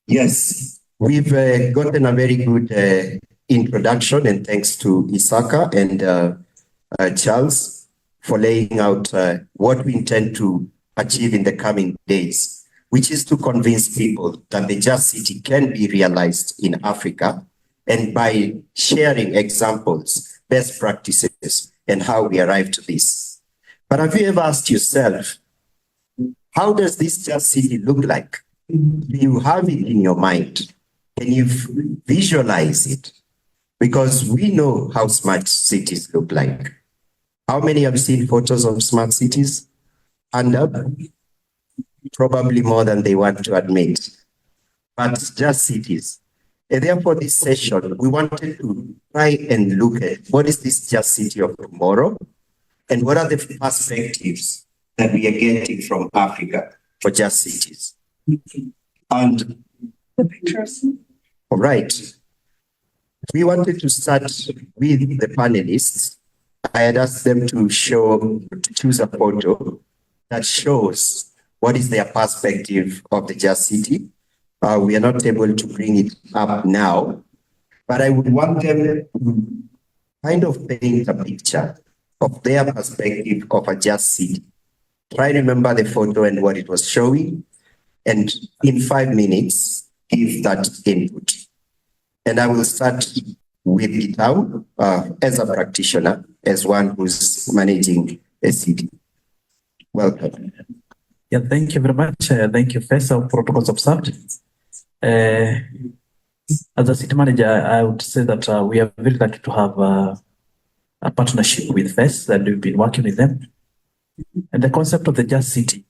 Yes, we've gotten a very good introduction, and thanks to Isaka and Charles for laying out what we intend to achieve in the coming days, which is to convince people that the Just City can be realized in Africa, and by sharing examples, best practices, and how we arrived to this. But have you ever asked yourself, how does this Just City look like? Do you have it in your mind? Can you visualize it? Because we know how smart cities look like. How many have seen photos of smart cities? Hand up. Probably more than they want to admit. But just cities. And therefore, this session, we wanted to try and look at what is this Just City of tomorrow, and what are the perspectives that we are getting from Africa for Just Cities. And the pictures. All right. We wanted to start with the panelists. I had asked them to choose a photo that shows what is their perspective of the Just City. We are not able to bring it up now, but I would want them to kind of paint a picture of their perspective of a Just City. Try to remember the photo and what it was showing, and in 5 minutes, give that input. And I will start with Gitau as a practitioner, as one who's managing a city. Welcome. Yeah, thank you very much. Thank you, FES, protocols observed. As a city manager, I would say that we are very lucky to have a partnership with FES, and we've been working with them. And the concept of the Just City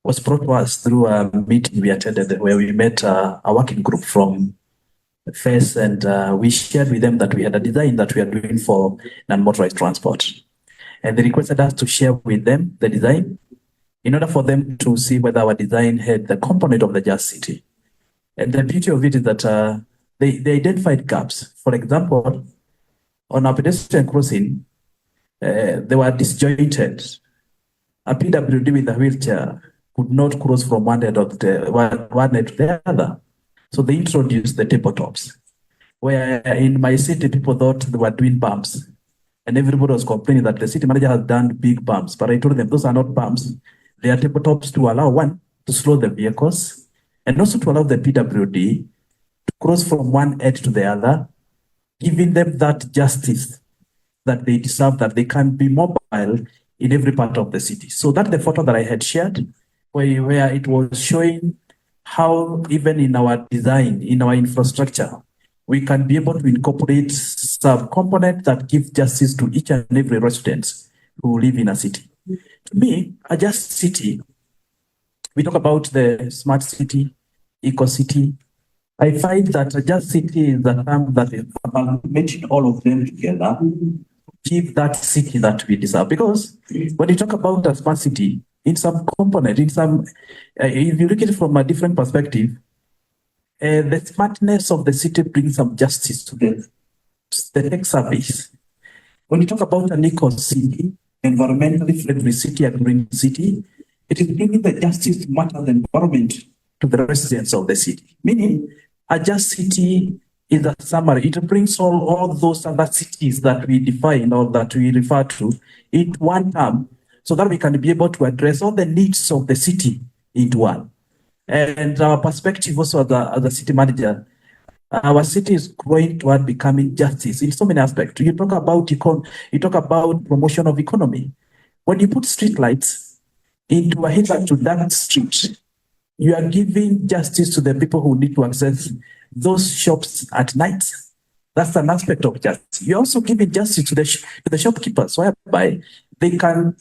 was brought to us through a meeting we attended where we met a working group from FES, and we shared with them that we had a design that we are doing for non-motorized transport. And they requested us to share with them the design in order for them to see whether our design had the component of the Just City. And the beauty of it is that they identified gaps. For example, on our pedestrian crossing, they were disjointed. A PWD with a wheelchair could not cross from one end of one end to the other. So they introduced the tabletops, where in my city, people thought they were doing bumps. And everybody was complaining that the city manager has done big bumps. But I told them those are not bumps. They are tabletops to allow one to slow the vehicles, and also to allow the PWD to cross from one edge to the other, giving them that justice that they deserve, that they can be mobile in every part of the city. So that's the photo that I had shared, where it was showing how even in our design, in our infrastructure, we can be able to incorporate some components that give justice to each and every resident who live in a city. To me, a Just City, we talk about the smart city, eco city. I find that a Just City is a term that is mention all of them together, give that city that we deserve. Because when you talk about a smart city, in some component, if you look at it from a different perspective, the smartness of the city brings some justice to the tech service. When you talk about an eco city, environmentally friendly city, and green city, it is bringing the justice to matter the environment to the residents of the city. Meaning, a Just City is a summary. It brings all those other cities that we define or that we refer to in one term, so that we can be able to address all the needs of the city into one. And our perspective also as a city manager, our city is growing toward becoming justice in so many aspects. You talk about promotion of economy. When you put street lights into a hitherto dark street, you are giving justice to the people who need to access those shops at night. That's an aspect of justice. You're also giving justice to the shopkeepers, whereby they can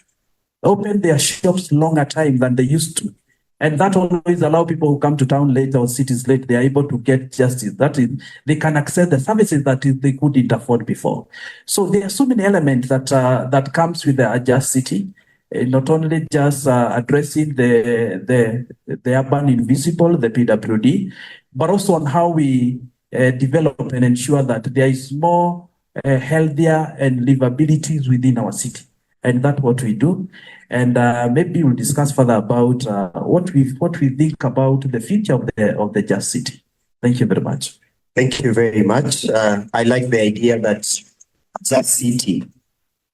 open their shops longer time than they used to. And that always allows people who come to town late or cities late, they are able to get justice. That is, they can access the services that they couldn't afford before. So there are so many elements that comes with the Just City, not only just addressing the urban invisible, the PWD, but also on how we develop and ensure that there is more healthier and livabilities within our city. And that's what we do. And maybe we'll discuss further about what we think about the future of the Just City. Thank you very much. Thank you very much. I like the idea that Just City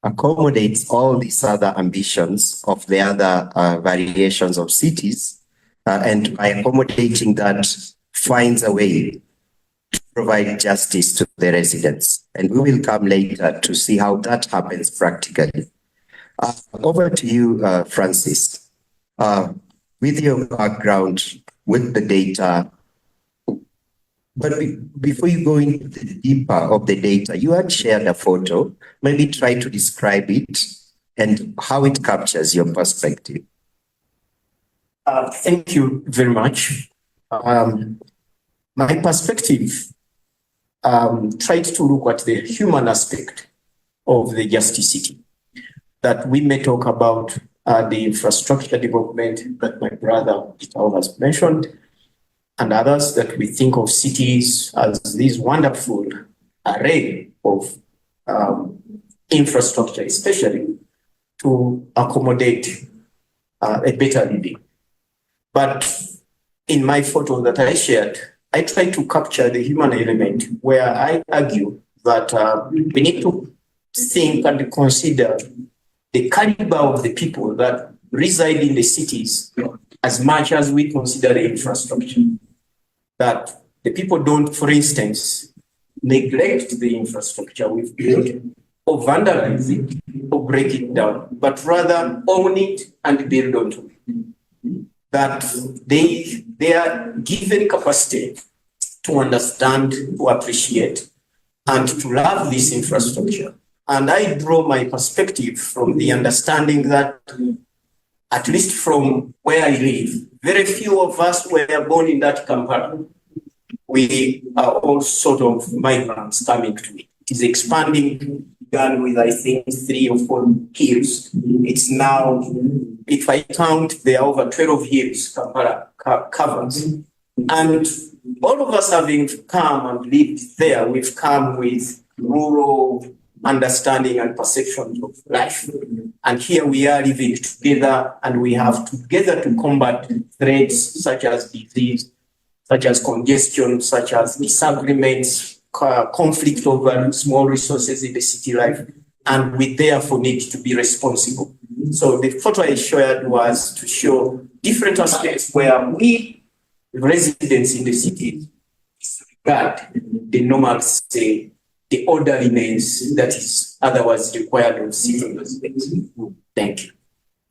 accommodates all these other ambitions of the other variations of cities, and by accommodating that finds a way to provide justice to the residents. And we will come later to see how that happens practically. Over to you, Francis. With your background, with the data, but before you go into the deeper of the data, you had shared a photo. Maybe try to describe it and how it captures your perspective. Thank you very much. My perspective tried to look at the human aspect of the Justice City. That we may talk about the infrastructure development that my brother Gitau has mentioned, and others, that we think of cities as this wonderful array of infrastructure, especially to accommodate a better living. But in my photo that I shared, I tried to capture the human element, where I argue that we need to think and consider the caliber of the people that reside in the cities as much as we consider the infrastructure. That the people don't, for instance, neglect the infrastructure we've built or vandalize it or break it down, but rather own it and build onto it. That they are given capacity to understand, to appreciate, and to love this infrastructure. And I draw my perspective from the understanding that, at least from where I live, very few of us were born in that Kampala. We are all sort of migrants coming to it. It is expanding, began with, I think, 3 or 4 hills. It's now, if I count, there are over 12 hills Kampala covers. And all of us having come and lived there, we've come with rural understanding and perceptions of life. And here we are living together, and we have together to combat threats such as disease, such as congestion, such as disagreements, conflict over small resources in the city life. And we therefore need to be responsible. So the photo I shared was to show different aspects where we, residents in the city, disregard the normal, say, the orderliness that is otherwise required of city residents. Thank you.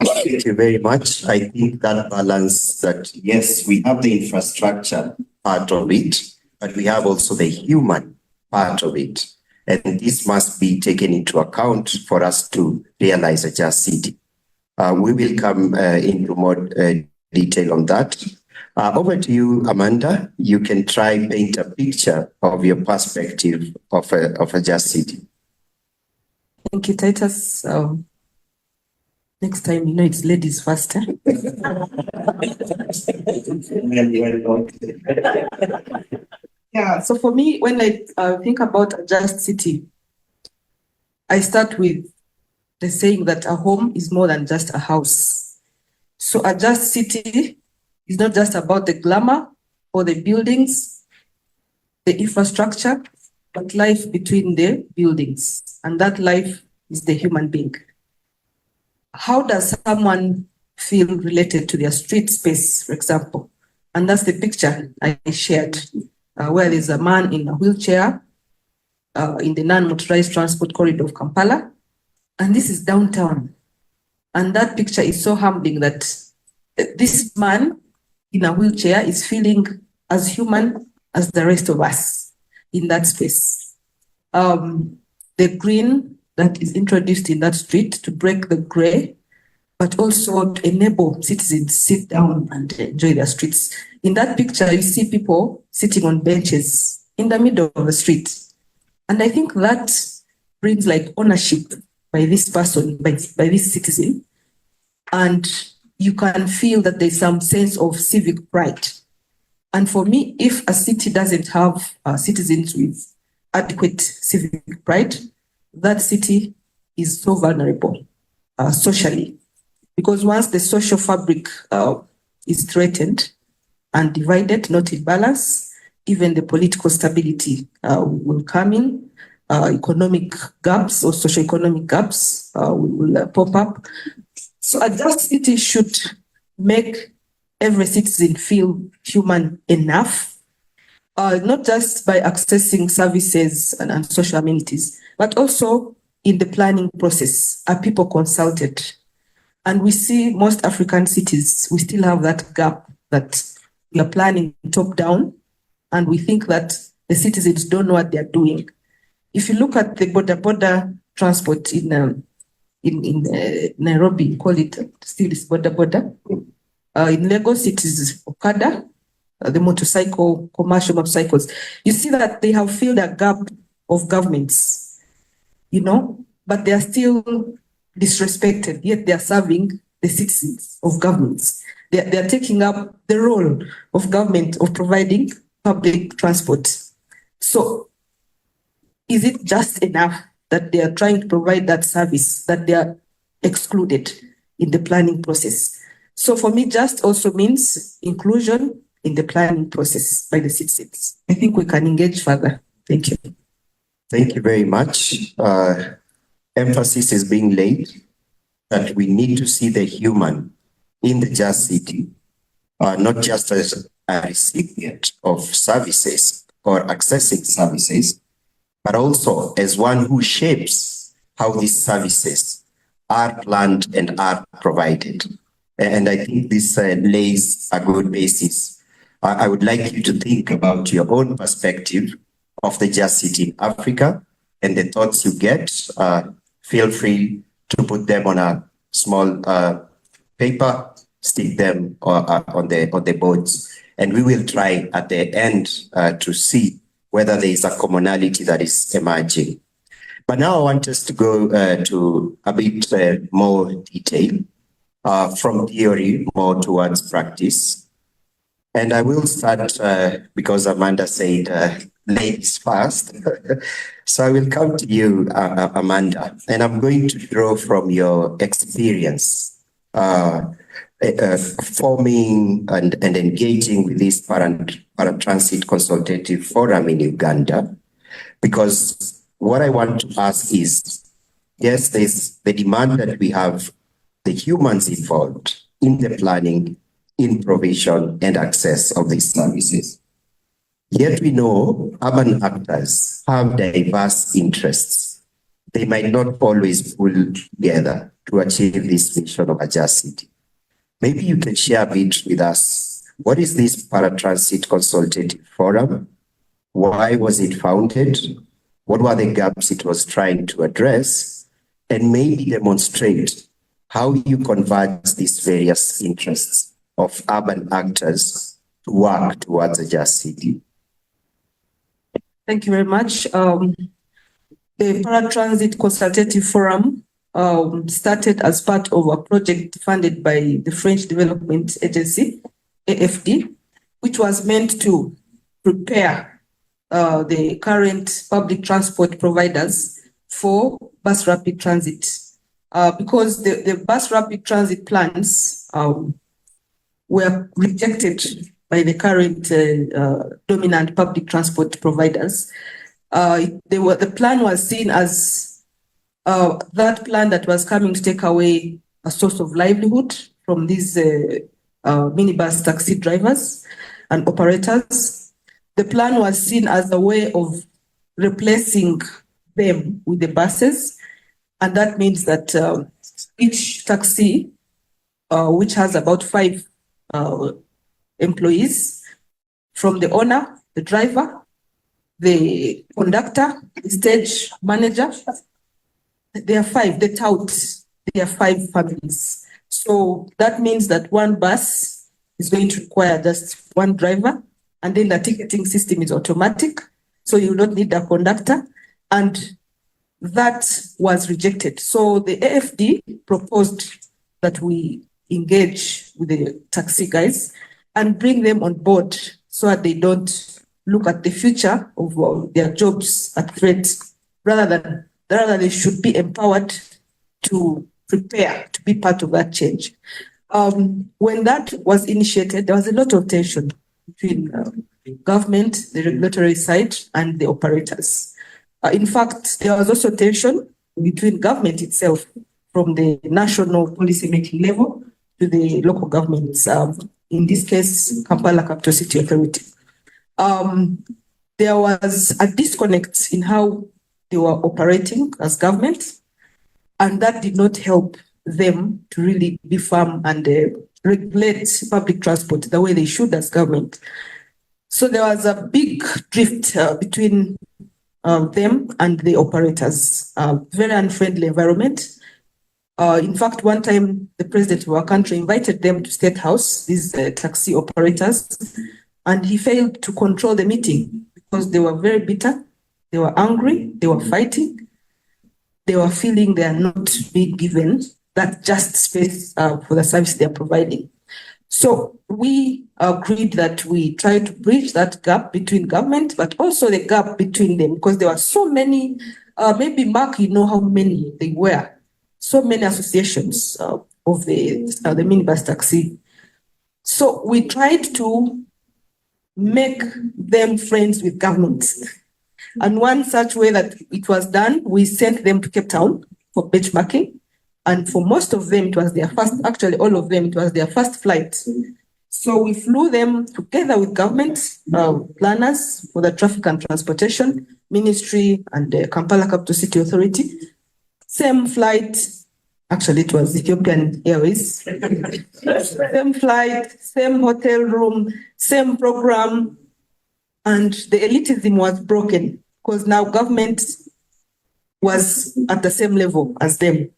Thank you very much. I think that balance that, yes, we have the infrastructure part of it, but we have also the human part of it. And this must be taken into account for us to realize a just city. We will come into more detail on that. Over to you, Amanda. You can try paint a picture of your perspective of a just city. Thank you, Titus. Next time, it's ladies first. Yeah, so for me, when I think about a just city, I start with the saying that a home is more than just a house. So a just city is not just about the glamour or the buildings, the infrastructure, but life between the buildings. And that life is the human being. How does someone feel related to their street space, for example? And that's the picture I shared, where there's a man in a wheelchair in the non-motorized transport corridor of Kampala. And this is downtown. And that picture is so humbling that this man in a wheelchair is feeling as human as the rest of us in that space. The green that is introduced in that street to break the gray, but also to enable citizens to sit down and enjoy their streets. In that picture, you see people sitting on benches in the middle of the street. And I think that brings like ownership by this person, by this citizen. And you can feel that there's some sense of civic pride. And for me, if a city doesn't have citizens with adequate civic pride, that city is so vulnerable. socially. Because once the social fabric is threatened and divided, not in balance, even the political stability will come in. Economic gaps or socioeconomic gaps will pop up. So a just city should make every citizen feel human enough, not just by accessing services and social amenities, but also in the planning process. Are people consulted? And we see most African cities, we still have that gap that we are planning top down, and we think that the citizens don't know what they are doing. If you look at the border transport in Nairobi, call it still is border. In Lagos, it is Okada, the motorcycle, commercial motorcycles. You see that they have filled a gap of governments, but they are still disrespected, yet they are serving the citizens of governments. They are taking up the role of government of providing public transport. So is it just enough that they are trying to provide that service, that they are excluded in the planning process? So for me, just also means inclusion in the planning process by the citizens. I think we can engage further. Thank you. Thank you very much. Emphasis is being laid that we need to see the human in the just city, not just as a recipient of services or accessing services, but also as one who shapes how these services are planned and are provided. And I think this lays a good basis. I would like you to think about your own perspective of the just city in Africa, and the thoughts you get, feel free to put them on a small paper, stick them on the boards, and we will try at the end to see whether there is a commonality that is emerging. But now I want us to go to a bit more detail, from theory more towards practice. And I will start because Amanda said ladies first. So I will come to you, Amanda, and I'm going to draw from your experience forming and engaging with this Paratransit Consultative Forum in Uganda, because what I want to ask is, yes, there's the demand that we have the humans involved in the planning, in provision and access of these services. Yet we know urban actors have diverse interests. They might not always pull together to achieve this vision of a just city. Maybe you can share a bit with us. What is this Paratransit Consultative Forum? Why was it founded? What were the gaps it was trying to address? And maybe demonstrate how you converge these various interests of urban actors to work towards a just city. Thank you very much. The Paratransit Consultative Forum started as part of a project funded by the French Development Agency, AFD, which was meant to prepare the current public transport providers for bus rapid transit. Because the bus rapid transit plans were rejected by the current dominant public transport providers. The plan was seen as that plan that was coming to take away a source of livelihood from these minibus taxi drivers and operators. The plan was seen as a way of replacing them with the buses. And that means that each taxi, which has about 5 employees, from the owner, the driver, the conductor, the stage manager, there are 5, the touts, there are 5 families. So that means that one bus is going to require just one driver, and then the ticketing system is automatic, so you don't need a conductor, and that was rejected. So the AFD proposed that we engage with the taxi guys and bring them on board so that they don't look at the future of their jobs at threat, rather they should be empowered to prepare to be part of that change. When that was initiated, there was a lot of tension between government, the regulatory side, and the operators. In fact, there was also tension between government itself, from the national policy making level to the local governments, in this case, Kampala Capital City Authority. There was a disconnect in how they were operating as government, and that did not help them to really be firm and regulate public transport the way they should as government. So there was a big drift between them and the operators, very unfriendly environment. In fact, one time the president of our country invited them to State House, these taxi operators, and he failed to control the meeting because they were very bitter, they were angry, they were fighting, they were feeling they are not being given that just space for the service they are providing. So we agreed that we try to bridge that gap between government, but also the gap between them, because there were so many, maybe Mark, you know how many they were, so many associations of the minibus taxi. So we tried to make them friends with government. And one such way that it was done, we sent them to Cape Town for benchmarking. And for most of them, it was their first, actually all of them, it was their first flight. So we flew them together with government planners for the Traffic and Transportation Ministry and the Kampala Capital City Authority. Same flight, actually it was Ethiopian Airways. Same flight, same hotel room, same program. And the elitism was broken because now government was at the same level as them.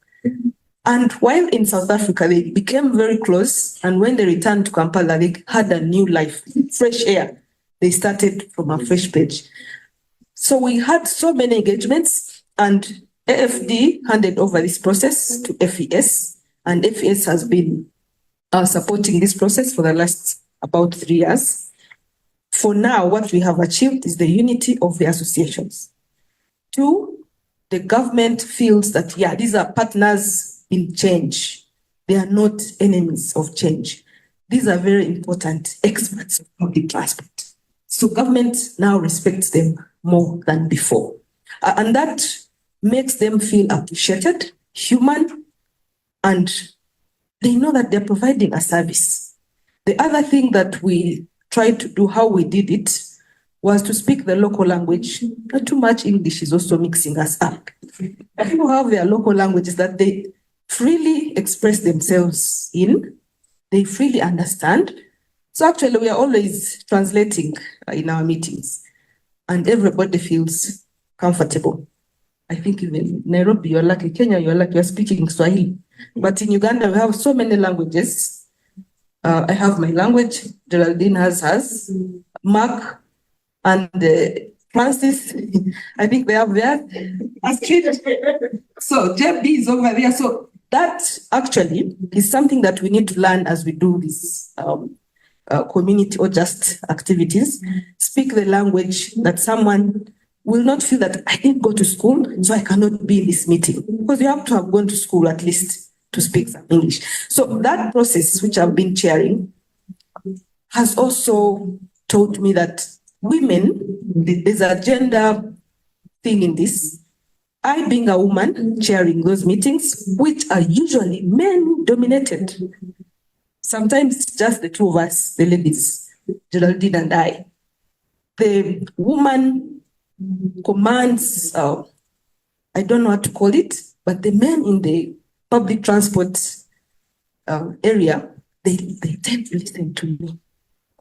And while in South Africa, they became very close. And when they returned to Kampala, they had a new life, fresh air. They started from a fresh page. So we had so many engagements, and AFD handed over this process to FES. And FES has been supporting this process for the last about 3 years. For now, what we have achieved is the unity of the associations. 2, the government feels that, yeah, these are partners in change. They are not enemies of change. These are very important experts of public transport. So government now respects them more than before. And that makes them feel appreciated, human, and they know that they're providing a service. The other thing that we tried to do, how we did it, was to speak the local language. Not too much English is also mixing us up. People have their local languages that they freely express themselves in, they freely understand. So actually we are always translating in our meetings and everybody feels comfortable. I think even Nairobi, you're lucky, Kenya, you're lucky, you're speaking Swahili. But in Uganda, we have so many languages. I have my language, Geraldine has hers, Mark and Francis, I think they have theirs. So JB is over there. So that actually is something that we need to learn as we do this community or just activities. Speak the language that someone will not feel that I didn't go to school, so I cannot be in this meeting. Because you have to have gone to school at least to speak some English. So that process, which I've been chairing, has also taught me that women, there's a gender thing in this. I, being a woman, chairing those meetings, which are usually men-dominated. Sometimes it's just the two of us, the ladies, Geraldine and I. The woman commands, I don't know what to call it, but the men in the public transport area, they tend to listen to me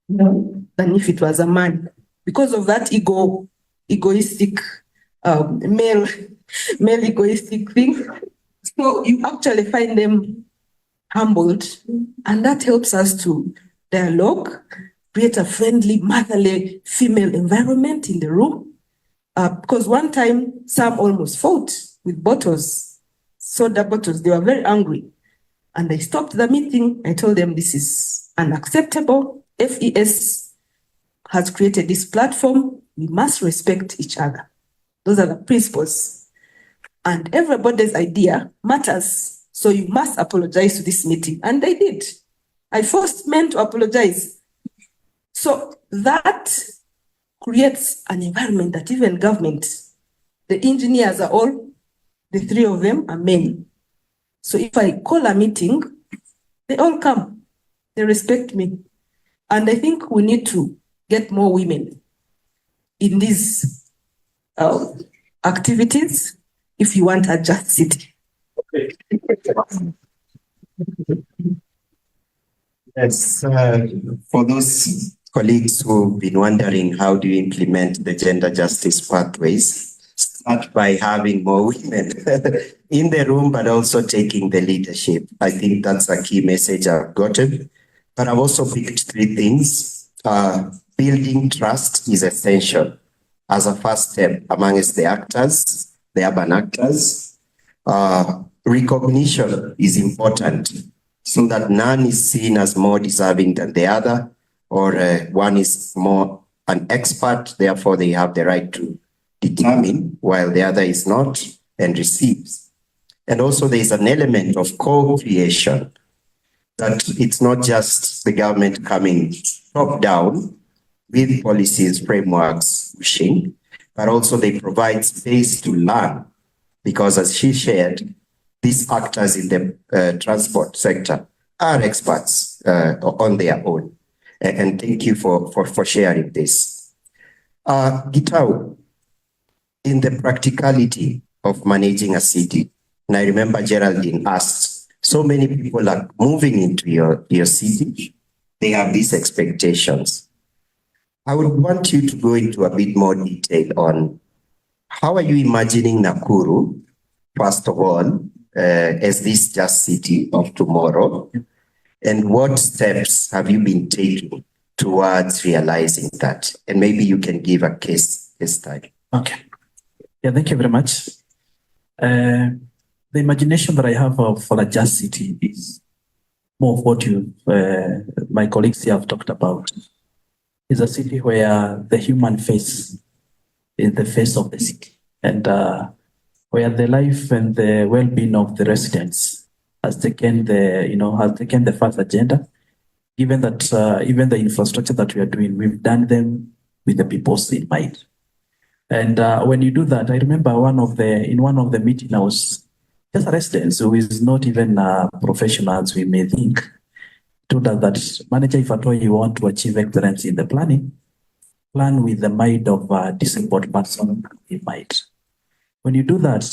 more than if it was a man. Because of that egoistic, male egoistic thing. So you actually find them humbled, and that helps us to dialogue, create a friendly, motherly female environment in the room. Because one time, some almost fought with bottles, soda bottles. They were very angry. And I stopped the meeting. I told them this is unacceptable. FES has created this platform. We must respect each other. Those are the principles. And everybody's idea matters. So you must apologize to this meeting. And they did. I forced men to apologize. So that creates an environment that even government, the engineers are all, the three of them are men. So if I call a meeting, they all come. They respect me. And I think we need to get more women in these activities if you want a just city. Okay. Yes, for those colleagues who've been wondering how do you implement the gender justice pathways, start by having more women in the room, but also taking the leadership. I think that's a key message I've gotten. But I've also picked three things. Building trust is essential as a first step amongst the actors, the urban actors. Recognition is important so that none is seen as more deserving than the other, or one is more an expert, therefore they have the right to determine, while the other is not and receives. And also there is an element of co-creation, that it's not just the government coming top down with policies, frameworks, pushing, but also they provide space to learn. Because as she shared, these actors in the transport sector are experts on their own. And thank you for sharing this. Gitau, in the practicality of managing a city, and I remember Geraldine asked, so many people are moving into your city, they have these expectations. I would want you to go into a bit more detail on how are you imagining Nakuru, first of all, as this just city of tomorrow, and what steps have you been taking towards realizing that? And maybe you can give a case study. Okay. Yeah, thank you very much. The imagination that I have for a just city is more of what my colleagues here have talked about. It's a city where the human face is the face of the city, and where the life and the well-being of the residents has taken the first agenda. Given that even the infrastructure that we are doing, we've done them with the people's in mind. And when you do that, I remember in one of the meetings, I was just a resident who is not even a professional, as we may think, told us that, manager, if at all you want to achieve excellence in the planning, plan with the mind of a disabled person in mind. When you do that,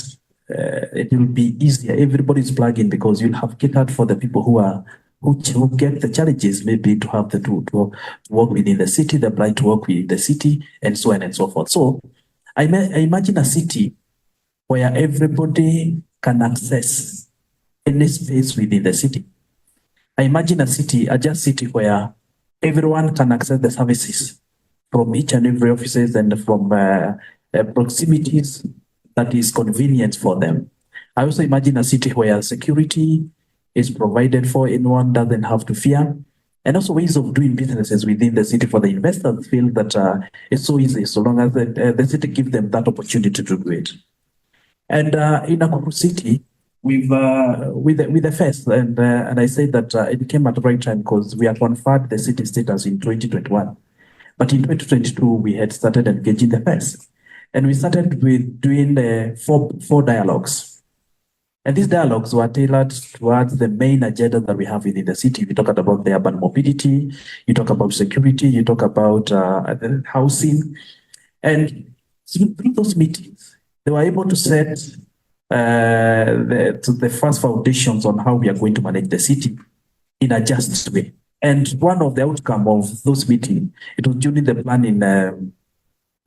it will be easier. Everybody's plugging because you'll have catered for the people who get the challenges, maybe to have to work within the city, the blind to work with the city, and so on and so forth. So I imagine a city where everybody can access any space within the city. I imagine a just city where everyone can access the services from each and every offices and from proximities that is convenient for them. I also imagine a city where security is provided for, anyone doesn't have to fear, and also ways of doing businesses within the city for the investors feel that it's so easy, so long as the city gives them that opportunity to do it. And in Nakuru City, with the FES, and I say that it came at the right time because we had conferred the city status in 2021. But in 2022, we had started engaging the FES. And we started with doing the four dialogues. And these dialogues were tailored towards the main agenda that we have within the city. We talked about the urban mobility, you talk about security, you talk about housing. And through those meetings, they were able to set the first foundations on how we are going to manage the city in a just way. And one of the outcomes of those meetings, it was during the planning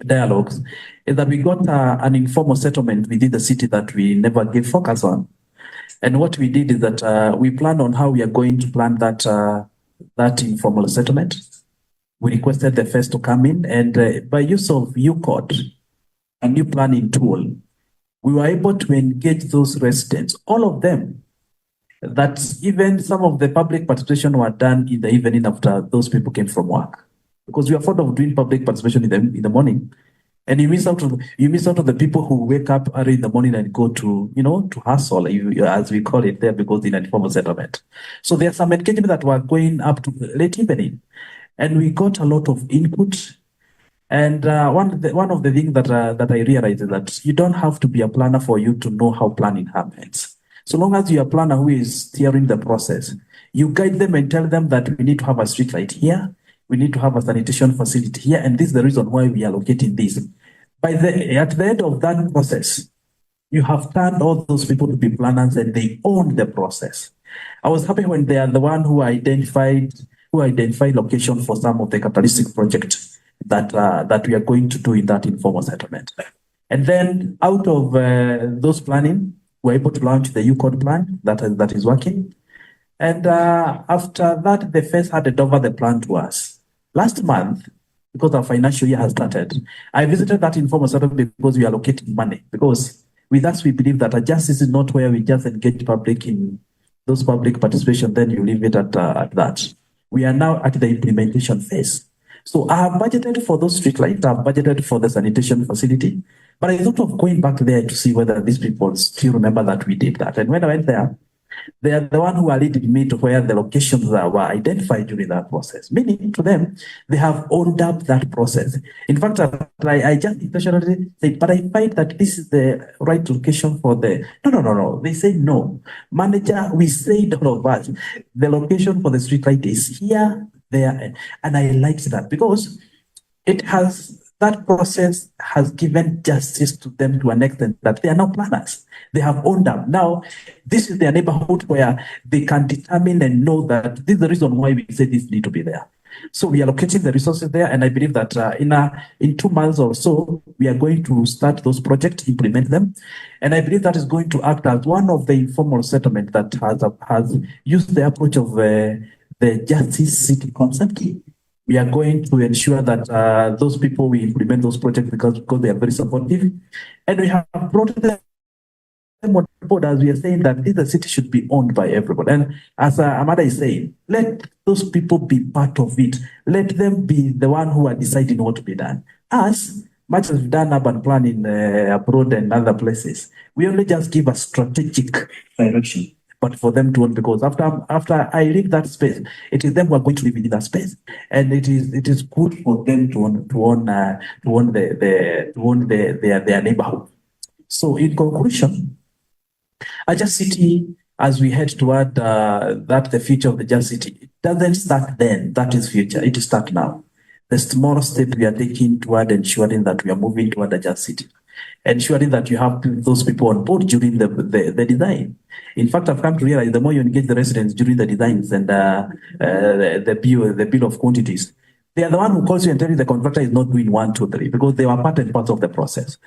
dialogues, is that we got an informal settlement within the city that we never gave focus on. And what we did is that we planned on how we are going to plan that informal settlement. We requested the FES to come in, and by use of UCOD, a new planning tool, we were able to engage those residents, all of them, that even some of the public participation were done in the evening after those people came from work. Because we are fond of doing public participation in the morning. And you miss out on the people who wake up early in the morning and go to, to hustle, as we call it there, because in an informal settlement. So there's some engagement that were going up to late evening, and we got a lot of input. And one of the things that I realized is that you don't have to be a planner for you to know how planning happens. So long as you're a planner who is steering the process, you guide them and tell them that we need to have a street light here, we need to have a sanitation facility here, and this is the reason why we are locating this. At the end of that process, you have turned all those people to be planners and they own the process. I was happy when they are the one who identified location for some of the capitalistic projects that we are going to do in that informal settlement. And then out of those planning, we're able to launch the UCOD plan that is working. And after that, the FES handed over the plan to us. Last month, because our financial year has started, I visited that informal settlement because we are allocating money. Because with us, we believe that justice is not where we just engage public in those public participation, then you leave it at that. We are now at the implementation phase. So I have budgeted for those streetlights, I have budgeted for the sanitation facility, but I thought of going back there to see whether these people still remember that we did that. And when I went there, they are the one who are leading me to where the locations were identified during that process. Meaning to them, they have owned up that process. In fact, I just intentionally said, but I find that this is the right location for the... No. They say no. Manager, we said all of us, the location for the streetlight is here, there. And I liked that because that process has given justice to them to an extent that they are now planners. They have owned up. Now, this is their neighborhood where they can determine and know that this is the reason why we say this need to be there. So we are locating the resources there, and I believe that in 2 months or so, we are going to start those projects, implement them. And I believe that is going to act as one of the informal settlements that has used the approach of the justice city concept. We are going to ensure that those people, we implement those projects because they are very supportive. And we have brought them on board as we are saying that the city should be owned by everyone. And as Amanda is saying, let those people be part of it. Let them be the one who are deciding what to be done. Us, much as we've done urban planning abroad and other places, we only just give a strategic direction. But for them to own, because after I leave that space, it is them who are going to live in that space, and it is good for them to own their neighborhood. So in conclusion, a just city, as we head toward the future of the just city, it doesn't start then. That is future. It starts now. The small step we are taking toward ensuring that we are moving toward a just city, ensuring that you have those people on board during the design. In fact, I've come to realize the more you engage the residents during the designs and the bill of quantities, they are the one who calls you and tells you the contractor is not doing 1, 2, 3 because they were part and parcel of the process.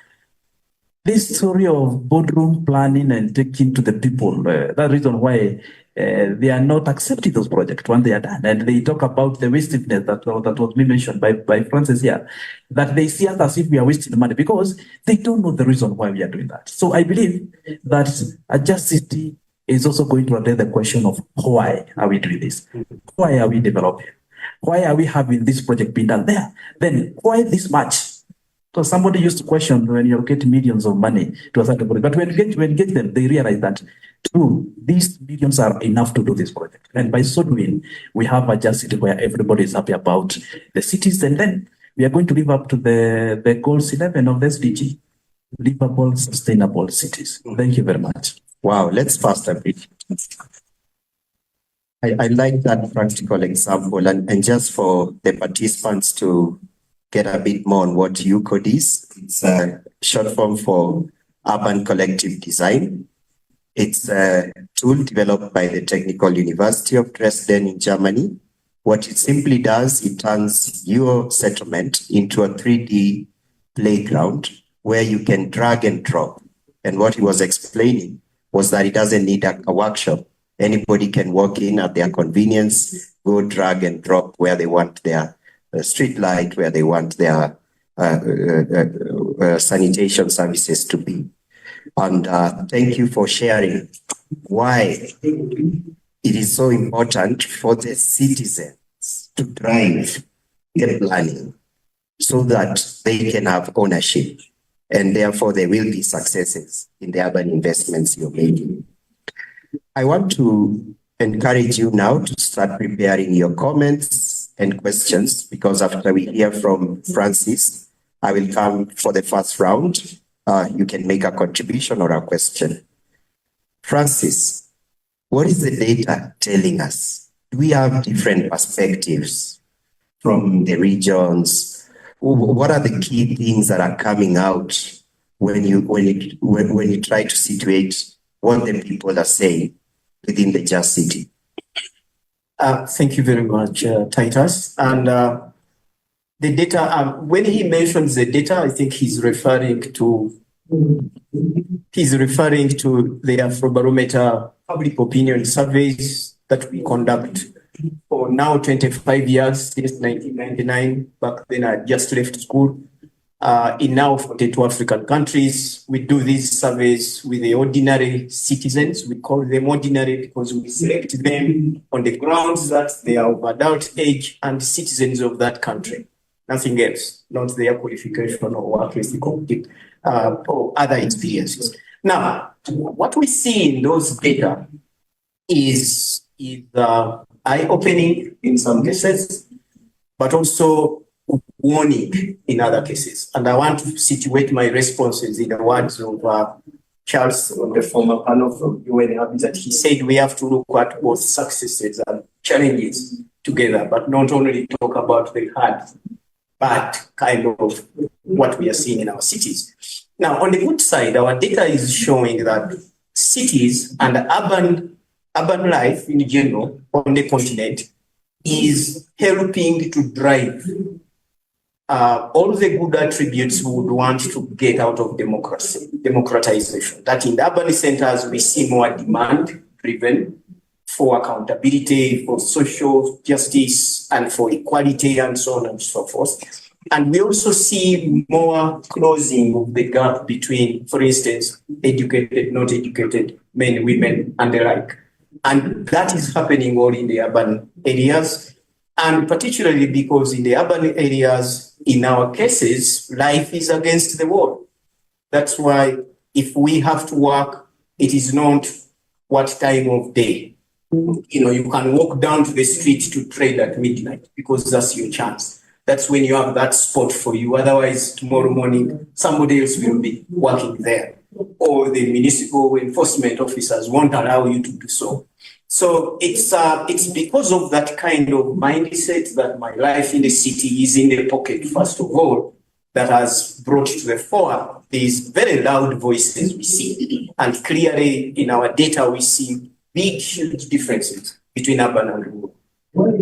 This story of boardroom planning and taking to the people, that reason why they are not accepting those projects when they are done. And they talk about the wastefulness that was mentioned by Francis here, that they see us as if we are wasting money because they don't know the reason why we are doing that. So I believe that a just city is also going to address the question of why are we doing this? Why are we developing? Why are we having this project being done there? Then why this much? So somebody used to question when you allocate millions of money to a certain project, but when you engage them, they realize that true, these millions are enough to do this project. And by so doing, we have a just city where everybody is happy about the cities, and then we are going to live up to the goals 11 of the SDG, livable, sustainable cities. Thank you very much. Wow, let's fast a bit. I like that practical example, and just for the participants to get a bit more on what UCOD is. It's a short form for Urban Collective Design. It's a tool developed by the Technical University of Dresden in Germany. What it simply does, it turns your settlement into a 3D playground where you can drag and drop. And what he was explaining was that it doesn't need a workshop. Anybody can walk in at their convenience, go drag and drop where they want their street light, where they want their sanitation services to be. And thank you for sharing why it is so important for the citizens to drive the planning so that they can have ownership, and therefore there will be successes in the urban investments you're making. I want to encourage you now to start preparing your comments and questions, because after we hear from Francis, I will come for the first round. You can make a contribution or a question. Francis, what is the data telling us? Do we have different perspectives from the regions? What are the key things that are coming out when you try to situate what the people are saying within the Just City? Thank you very much, Titus. And the data, when he mentions the data, I think he's referring to the Afrobarometer public opinion surveys that we conduct for now 25 years, since 1999. Back then I just left school. In now 42 African countries, we do these surveys with the ordinary citizens. We call them ordinary because we select them on the grounds that they are of adult age and citizens of that country. Nothing else, not their qualification or work history or other experiences. Now, what we see in those data is eye-opening in some cases, but also warning in other cases. And I want to situate my responses in the words of Charles, the former panel from UN Habitat. He said we have to look at both successes and challenges together, but not only talk about the hard, bad kind of what we are seeing in our cities. Now, on the good side, our data is showing that cities and urban life in general on the continent is helping to drive all the good attributes we would want to get out of democratization. That in the urban centers, we see more demand-driven for accountability, for social justice, and for equality, and so on and so forth. And we also see more closing of the gap between, for instance, educated, not educated men, women, and the like. And that is happening all in the urban areas. And particularly because in the urban areas, in our cases, life is against the wall. That's why if we have to work, it is not what time of day. You can walk down to the street to trade at midnight because that's your chance. That's when you have that spot for you. Otherwise, tomorrow morning, somebody else will be working there. Or the municipal enforcement officers won't allow you to do so. So it's because of that kind of mindset that my life in the city is in the pocket, first of all, that has brought to the fore these very loud voices we see. And clearly in our data, we see big, huge differences between urban and rural.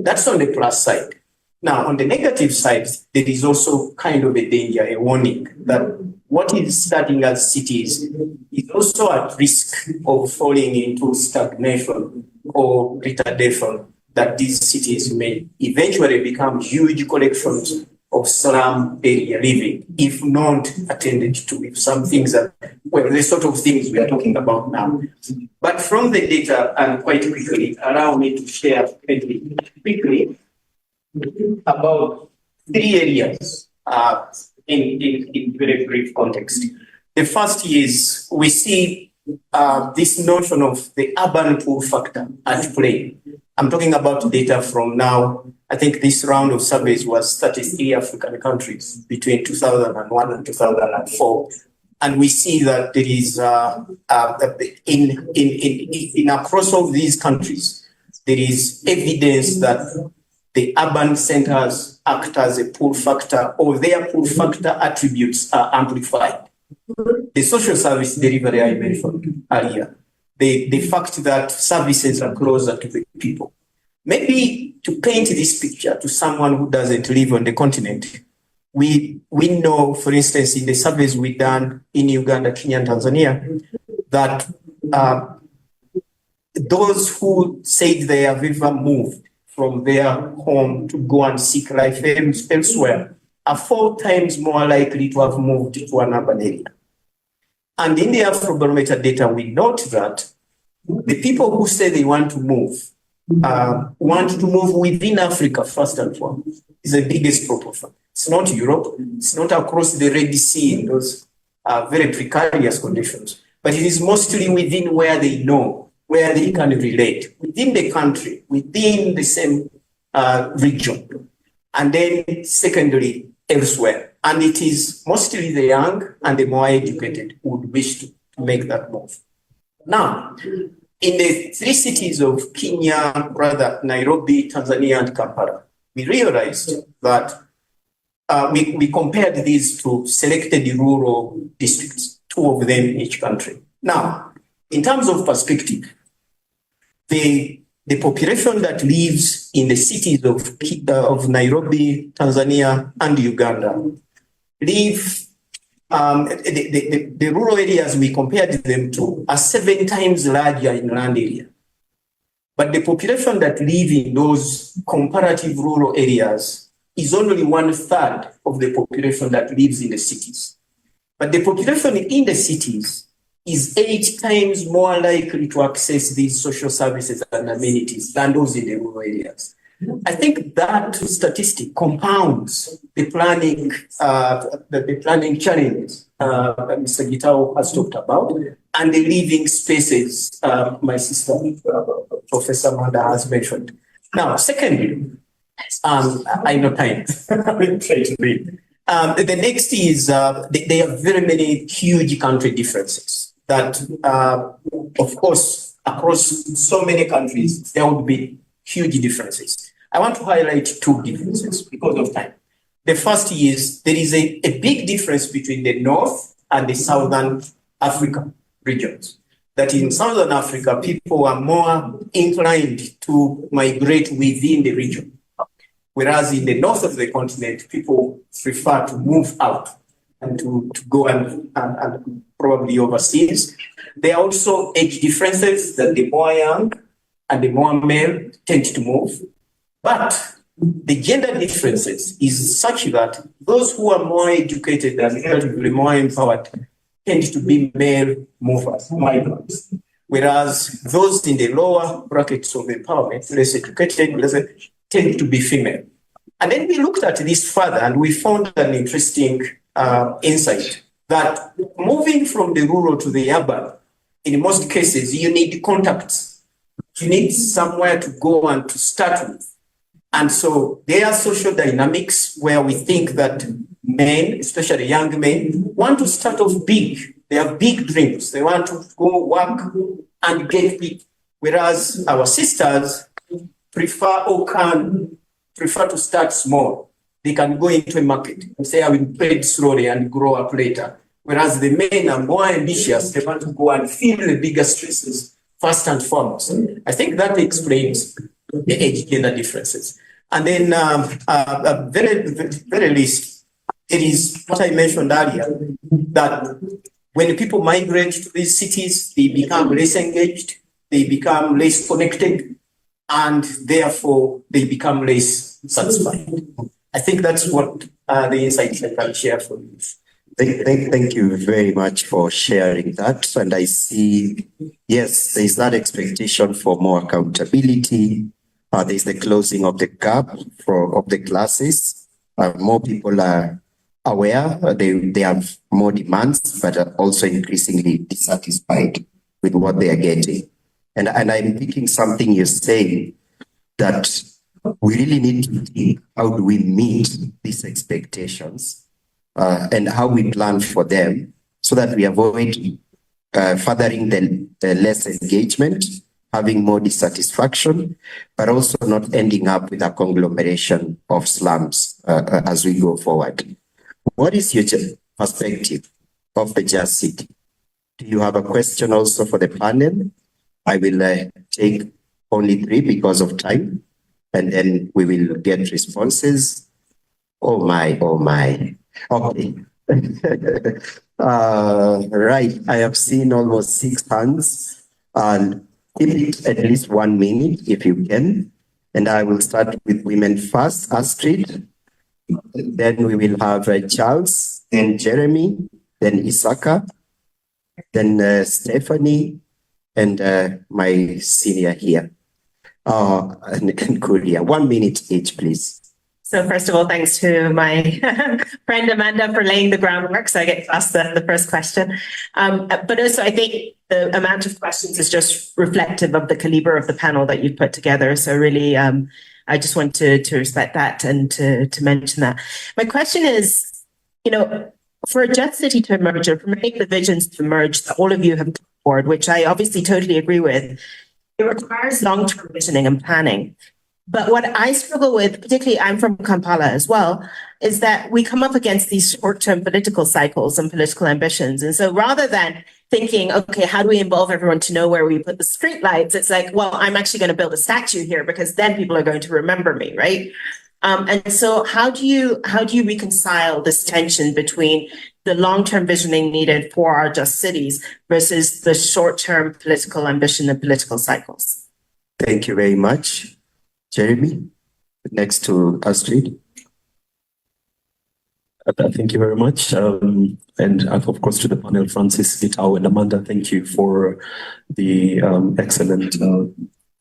That's on the plus side. Now, on the negative side, there is also kind of a danger, a warning that what is starting as cities is also at risk of falling into stagnation or retardation, that these cities may eventually become huge collections of slum area living, if not attended to, if some things are, well, the sort of things we are talking about now. But from the data, and quite quickly, allow me to share quickly about 3 areas in very brief context. The first is we see this notion of the urban pull factor at play. I'm talking about data from now. I think this round of surveys was 33 African countries between 2001 and 2004. And we see that there is, in across all these countries, there is evidence that the urban centers act as a pull factor, or their pull factor attributes are amplified. The social service delivery I mentioned earlier, the fact that services are closer to the people. Maybe to paint this picture to someone who doesn't live on the continent, we know, for instance, in the surveys we've done in Uganda, Kenya, and Tanzania, that those who said they have ever moved from their home to go and seek life elsewhere are 4 times more likely to have moved to an urban area. And in the Afrobarometer data, we note that the people who say they want to move within Africa, first and foremost, is the biggest proportion. It's not Europe. It's not across the Red Sea in those very precarious conditions. But it is mostly within where they know, where they can relate, within the country, within the same region. And then secondly, elsewhere. And it is mostly the young and the more educated who would wish to make that move. Now, in the three cities of Kenya, rather Nairobi, Tanzania, and Kampala, we realized that we compared these to selected rural districts, 2 of them in each country. Now, in terms of perspective, the population that lives in the cities of Nairobi, Tanzania, and Uganda live, the rural areas we compared them to are 7 times larger in land area. But the population that live in those comparative rural areas is only 1/3 of the population that lives in the cities. But the population in the cities is 8 times more likely to access these social services and amenities than those in the rural areas. I think that statistic compounds the planning challenges Mr. Gitau has talked about, and the living spaces my sister, Professor Amanda, has mentioned. Now, secondly, I know time. I will try to read. The next is there are very many huge country differences that, of course, across so many countries, there would be huge differences. I want to highlight 2 differences because of time. The first is there is a big difference between the North and the Southern Africa regions. That in Southern Africa, people are more inclined to migrate within the region. Whereas in the north of the continent, people prefer to move out and to go and probably overseas. There are also age differences that the more young and the more male tend to move. But the gender differences is such that those who are more educated and relatively more empowered tend to be male movers, migrants. Whereas those in the lower brackets of empowerment, less educated, tend to be female. And then we looked at this further and we found an interesting insight that moving from the rural to the urban, in most cases, you need contacts. You need somewhere to go and to start with. And so there are social dynamics where we think that men, especially young men, want to start off big. They have big dreams. They want to go work and get big. Whereas our sisters prefer to start small. They can go into a market and say, I will trade slowly and grow up later. Whereas the men are more ambitious. They want to go and feel the bigger stresses first and foremost. I think that explains the age gender differences. And then very least, it is what I mentioned earlier, that when people migrate to these cities, they become less engaged, they become less connected, and therefore they become less satisfied. I think that's what the insights I can share for you. Thank you very much for sharing that. And I see, yes, there's that expectation for more accountability. There's the closing of the gap of the classes. More people are aware. They have more demands, but are also increasingly dissatisfied with what they are getting. And I'm thinking something you're saying, that we really need to think, how do we meet these expectations? And how we plan for them so that we avoid furthering the less engagement, having more dissatisfaction, but also not ending up with a conglomeration of slums as we go forward. What is your perspective of the Just City? Do you have a question also for the panel? I will take only 3 because of time, and then we will get responses. Oh my. Okay. Right. I have seen almost 6 hands. And keep it at least 1 minute if you can. And I will start with women first, Astrid. Then we will have Charles, then Jeremy, then Isaka, then Stephanie, and my senior here. And Korea. 1 minute each, please. So first of all, thanks to my friend Amanda for laying the groundwork, so I get to ask the first question. But also, I think the amount of questions is just reflective of the caliber of the panel that you've put together. So really, I just want to respect that and to mention that. My question is, for a just city to emerge, or for many of the visions to emerge that all of you have put forward, which I obviously totally agree with, it requires long-term visioning and planning. But what I struggle with, particularly I'm from Kampala as well, is that we come up against these short-term political cycles and political ambitions. And so rather than thinking, okay, how do we involve everyone to know where we put the streetlights? It's like, well, I'm actually going to build a statue here because then people are going to remember me, right? And so how do you reconcile this tension between the long-term visioning needed for our just cities versus the short-term political ambition and political cycles? Thank you very much. Jeremy, next to Astrid. Thank you very much. And of course to the panel, Francis, Gitau, and Amanda, thank you for the excellent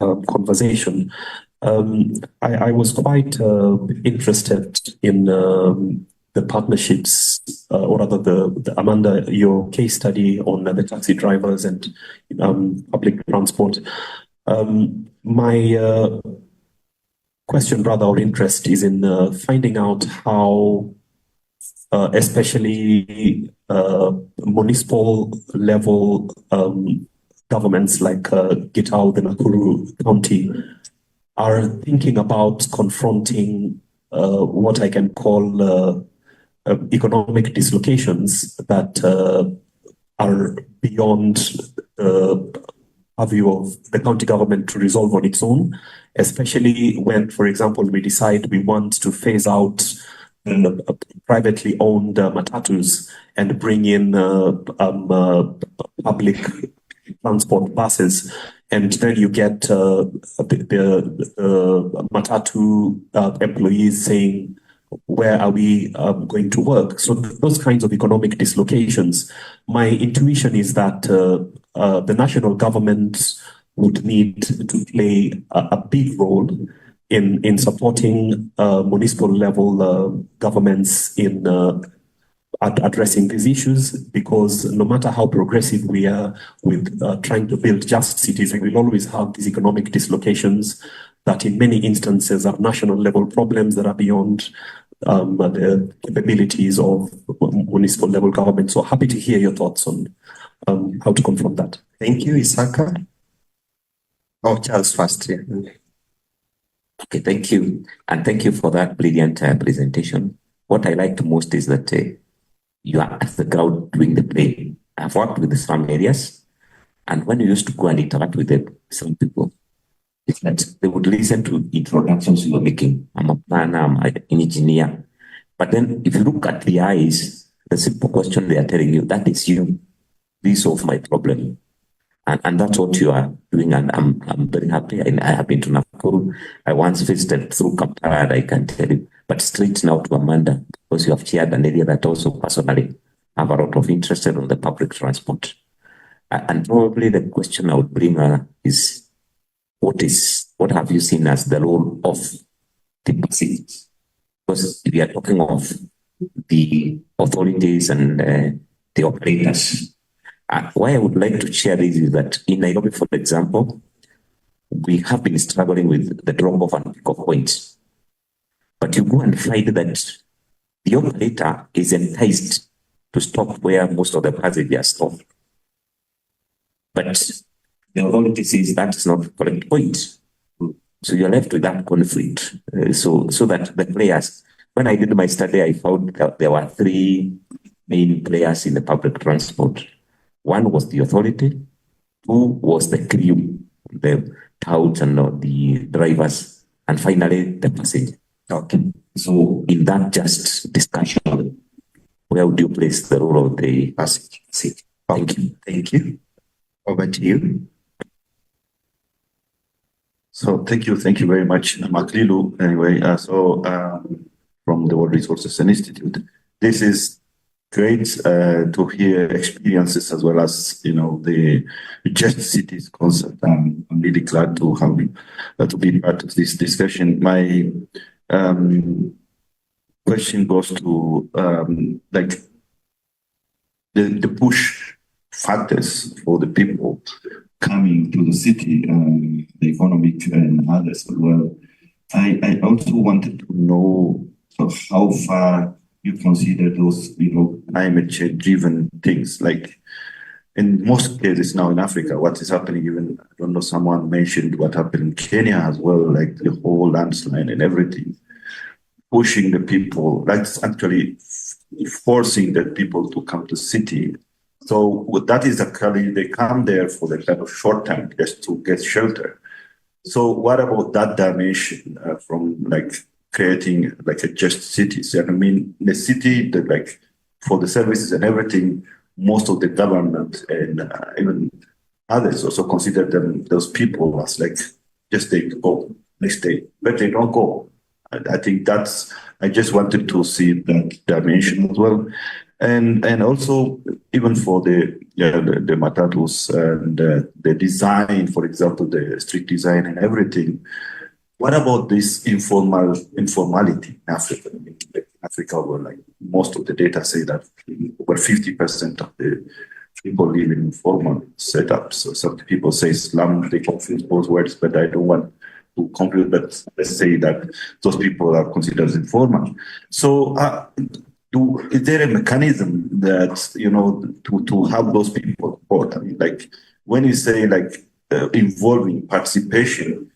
conversation. I was quite interested in the partnerships, or rather the Amanda, your case study on the taxi drivers and public transport. My question, rather, or interest is in finding out how, especially municipal level governments like Gitau, the Nakuru County, are thinking about confronting what I can call economic dislocations that are beyond the purview of the county government to resolve on its own, especially when, for example, we decide we want to phase out privately owned matatus and bring in public transport buses. And then you get the matatu employees saying, where are we going to work? So those kinds of economic dislocations, my intuition is that the national government would need to play a big role in supporting municipal level governments in addressing these issues, because no matter how progressive we are with trying to build just cities, we will always have these economic dislocations that in many instances are national level problems that are beyond the capabilities of municipal level government. So happy to hear your thoughts on how to confront that. Thank you, Isaka. Oh, Charles first. Yeah. Okay, thank you. And thank you for that brilliant presentation. What I liked most is that you are at the ground doing the play. I've worked with some areas, and when you used to go and interact with some people, it's that they would listen to introductions you were making. I'm a planner, I'm an engineer. But then if you look at the eyes, the simple question they are telling you, that is you. Please solve my problem. And that's what you are doing. And I'm very happy. I have been to Nakuru. I once visited through Kampala, and I can tell you. But straight now to Amanda, because you have shared an area that also personally have a lot of interest in the public transport. And probably the question I would bring is, what have you seen as the role of the buses? Because we are talking of the authorities and the operators. Why I would like to share this is that in Nairobi, for example, we have been struggling with the drop-off and pick-off points. But you go and find that the operator is enticed to stop where most of the passengers stop. But the authority says that is not the correct point. So you're left with that conflict. So that the players, when I did my study, I found that there were three main players in the public transport. One was the authority, two was the crew, the touts and the drivers, and finally the passenger. Okay. So in that just discussion, where would you place the role of the passenger? Thank you. Thank you. Over to you. So thank you very much, Maklilu. Anyway, from the World Resources Institute, this is great to hear experiences as well as the just cities concept. I'm really glad to have to be part of this discussion. My question goes to like the push factors for the people coming to the city, the economic and others as well. I also wanted to know how far you consider those, climate change driven things. Like in most cases now in Africa, what is happening, even, I don't know, someone mentioned what happened in Kenya as well, like the whole landslide and everything, pushing the people, that's actually forcing the people to come to city. So that is actually, they come there for the kind of short time just to get shelter. So what about that dimension from like creating like a just cities? And I mean, the city that like for the services and everything, most of the government and even others also consider those people as like just they go next day, but they don't go. I think I just wanted to see that dimension as well. And also even for the matatus and the design, for example, the street design and everything. What about this informality in Africa? I mean, like Africa, where like most of the data say that over 50% of the people live in informal setups. So some people say slum, they confuse both words, but I don't want to confuse, but let's say that those people are considered informal. So is there a mechanism that, to have those people board? I mean, like when you say like involving participation,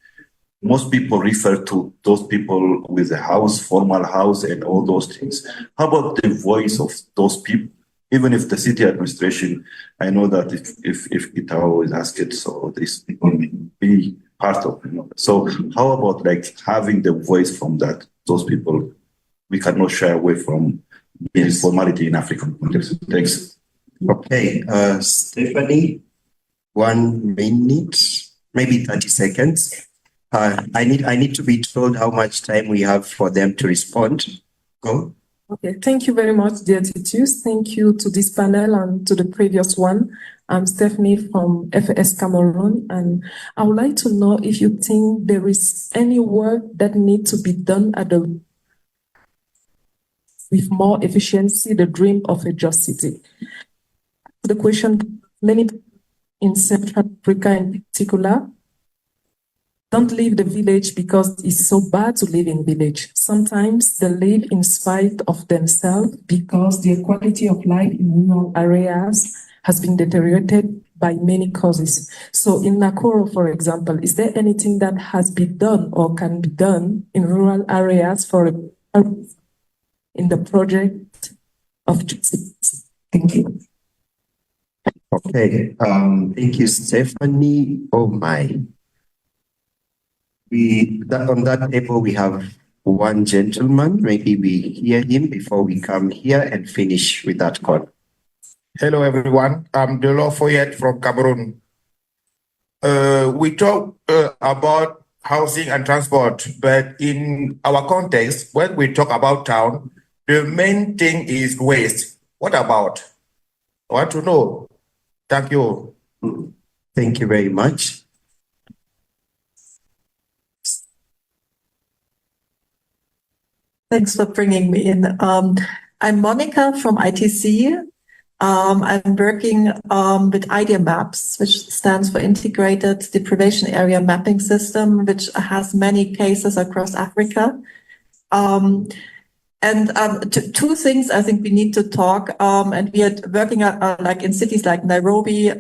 most people refer to those people with a house, formal house, and all those things. How about the voice of those people? Even if the city administration, I know that if Gitau is asked, so these people may be part of it. So how about like having the voice from those people? We cannot shy away from the informality in African context. Thanks. Okay, Stephanie, 1 minute, maybe 30 seconds. I need to be told how much time we have for them to respond. Go. Okay, thank you very much, dear Titus. Thank you to this panel and to the previous one. I'm Stephanie from FES Cameroon, and I would like to know if you think there is any work that needs to be done with more efficiency, the dream of a just city. The question, many in Central Africa in particular, don't leave the village because it's so bad to live in village. Sometimes they live in spite of themselves because their quality of life in rural areas has been deteriorated by many causes. So in Nakuru, for example, is there anything that has been done or can be done in rural areas in the project of justice? Thank you. Okay, thank you, Stephanie. Oh my. On that table, we have one gentleman. Maybe we hear him before we come here and finish with that call. Hello, everyone. I'm Delo Foyet from Cameroon. We talk about housing and transport, but in our context, when we talk about town, the main thing is waste. What about? I want to know. Thank you. Thank you very much. Thanks for bringing me in. I'm Monica from ITC. I'm working with Idea Maps, which stands for Integrated Deprivation Area Mapping System, which has many cases across Africa. Two things I think we need to talk, and we are working like in cities like Nairobi,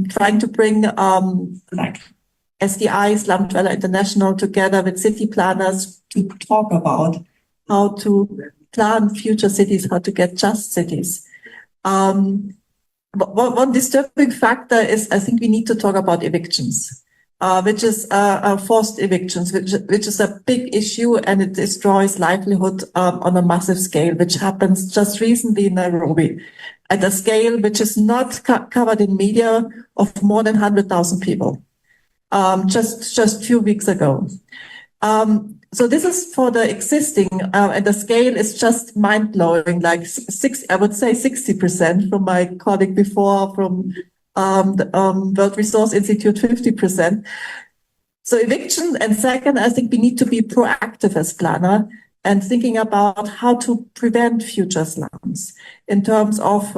trying to bring like SDI, Slum Dweller International, together with city planners to talk about how to plan future cities, how to get just cities. One disturbing factor is I think we need to talk about evictions, which is forced evictions, which is a big issue, and it destroys livelihood on a massive scale, which happens just recently in Nairobi at a scale which is not covered in media, of more than 100,000 people just a few weeks ago. So this is for the existing, and the scale is just mind-blowing, like I would say 60% from my colleague before, from the World Resource Institute, 50%. So eviction, and second, I think we need to be proactive as planner and thinking about how to prevent future slums in terms of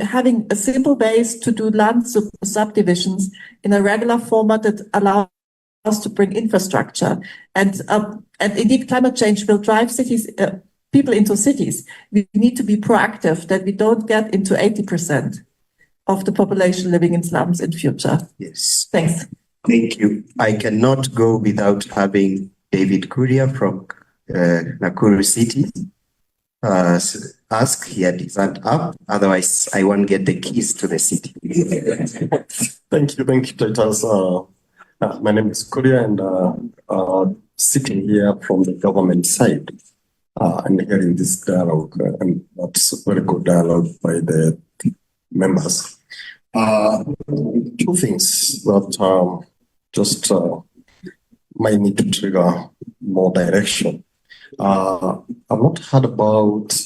having a simple ways to do land subdivisions in a regular format that allows us to bring infrastructure. And indeed, climate change will drive cities, people into cities. We need to be proactive that we don't get into 80% of the population living in slums in future. Yes. Thanks. Thank you. I cannot go without having David Kuria from Nakuru City ask. He had his hand up. Otherwise, I won't get the keys to the city. Thank you, Titus. My name is Kuria, and sitting here from the government side and hearing this dialogue, and that's a very good dialogue by the members. Two things that just might need to trigger more direction. I've not heard about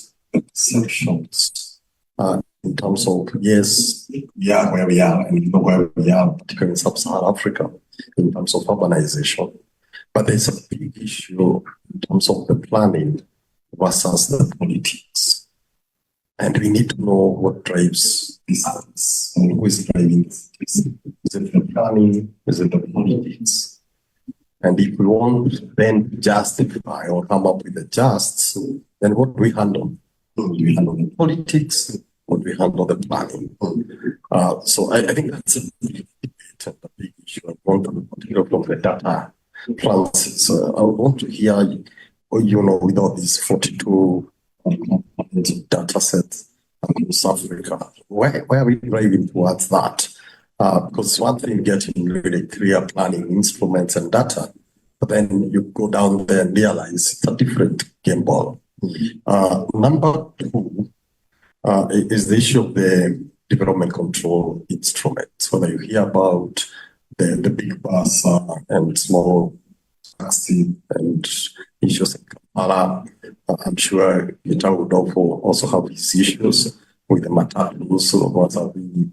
sanctions in terms of, yes, we are where we are, and we know where we are, particularly in sub-Saharan Africa, in terms of urbanization. But there's a big issue in terms of the planning versus the politics. And we need to know what drives this and who is driving this. Is it the planning? Is it the politics? And if we want then to justify or come up with the justs, then what do we handle? Do we handle the politics? Or do we handle the planning? So I think that's a big debate and a big issue. I want to hear from the data. Francis, I want to hear, with all these 42 data sets across Africa, where are we driving towards that? Because one thing getting really clear planning instruments and data, but then you go down there and realize it's a different game ball. Number two is the issue of the development control instruments, whether you hear about the big bus and small taxi and issues in Kampala. I'm sure Gitau would also have these issues with the matatus, what are the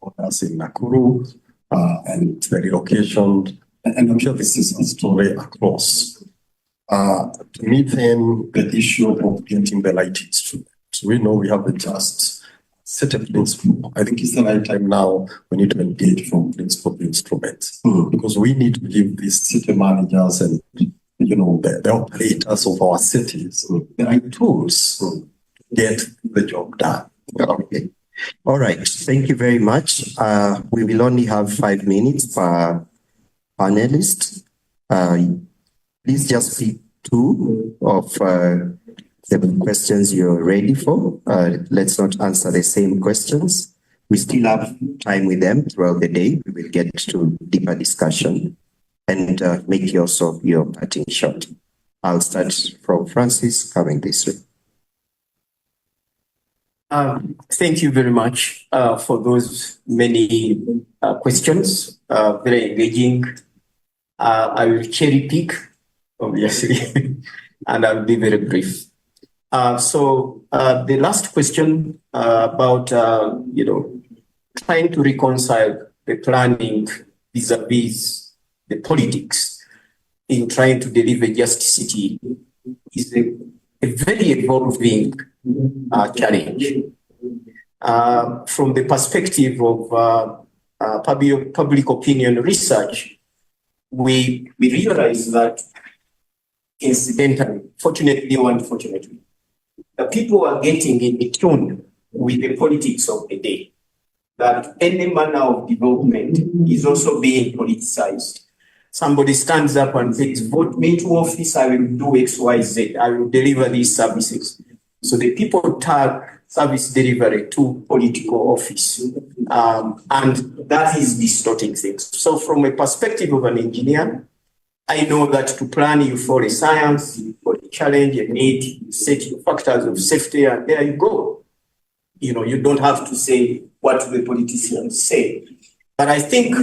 orders in Nakuru and the relocation. And I'm sure this is a story across. To me, then, the issue of getting the right instruments. We know we have the just set a principle. I think it's the right time now we need to engage from principle to instruments because we need to give these city managers and the operators of our cities the right tools to get the job done. Okay. All right. Thank you very much. We will only have 5 minutes per panelist. Please just pick 2 of the questions you're ready for. Let's not answer the same questions. We still have time with them throughout the day. We will get to deeper discussion and make also your parting shot. I'll start from Francis, coming this way. Thank you very much for those many questions. Very engaging. I will cherry pick, obviously, and I'll be very brief. So the last question about, trying to reconcile the planning vis-a-vis the politics in trying to deliver just city is a very evolving challenge. From the perspective of public opinion research, we realize that incidentally, fortunately or unfortunately, the people are getting in tune with the politics of the day, that any manner of development is also being politicized. Somebody stands up and says, vote me to office, I will do X, Y, Z, I will deliver these services. So the people tag service delivery to political office. And that is distorting things. So from a perspective of an engineer, I know that to plan, you follow science, you follow a challenge, you need, you set your factors of safety, and there you go. You don't have to say what the politicians say. But I think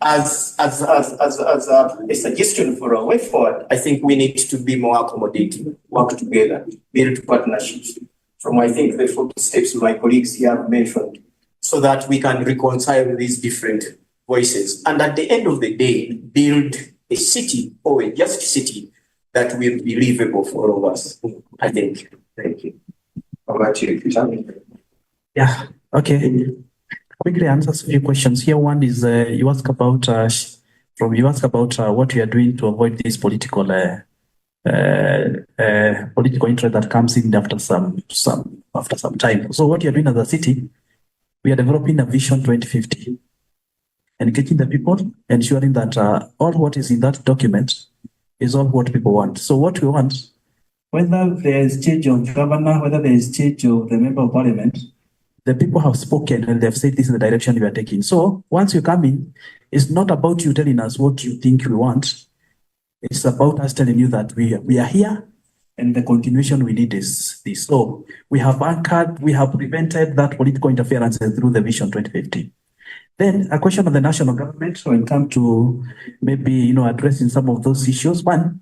as a suggestion for a way forward, I think we need to be more accommodating, work together, build partnerships from, I think, the 40 steps my colleagues here have mentioned, so that we can reconcile these different voices. And at the end of the day, build a city or a just city that will be livable for all of us, I think. Thank you. How about you, Peter? Yeah, okay. Quickly answers a few questions. Here one is you ask about what we are doing to avoid this political interest that comes in after some time. So what you are doing as a city, we are developing a vision 2050, engaging the people, ensuring that all what is in that document is all what people want. So what we want, whether there is change of governor, whether there is change of the member of parliament, the people have spoken and they've said this is the direction we are taking. So once you come in, it's not about you telling us what you think we want. It's about us telling you that we are here and the continuation we need is this. So we have anchored, we have prevented that political interference through the Vision 2050. Then a question of the national government when it comes to maybe, addressing some of those issues. One,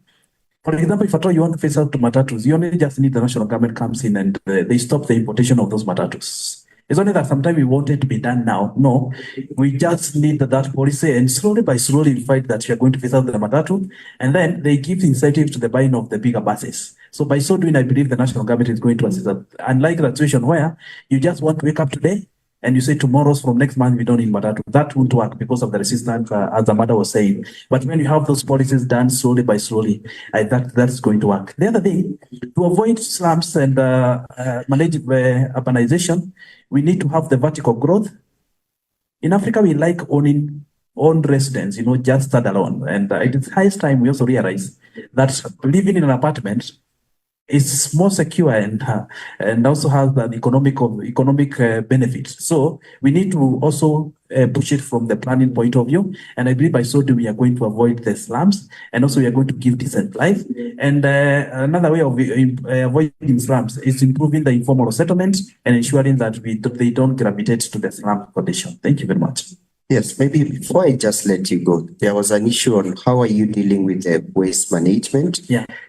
for example, if at all you want to phase out to matatus, you only just need the national government comes in and they stop the importation of those matatus. It's only that sometimes we want it to be done now. No, we just need that policy, and slowly by slowly we find that we are going to phase out the matatu, and then they give incentive to the buying of the bigger buses. So by so doing, I believe the national government is going to assist that. Unlike that situation where you just want to wake up today and you say tomorrow's from next month we don't need matatu, that won't work because of the resistance, as Amanda was saying. But when you have those policies done slowly by slowly, that's going to work. The other thing, to avoid slums and manage urbanization, we need to have the vertical growth. In Africa, we like owning own residence, just stand alone. And it is highest time we also realize that living in an apartment is more secure and also has an economic benefit. So we need to also push it from the planning point of view. And I believe by so doing, we are going to avoid the slums, and also we are going to give decent life. And another way of avoiding slums is improving the informal settlement and ensuring that they don't gravitate to the slum condition. Thank you very much. Yes, maybe before I just let you go, there was an issue on how are you dealing with the waste management,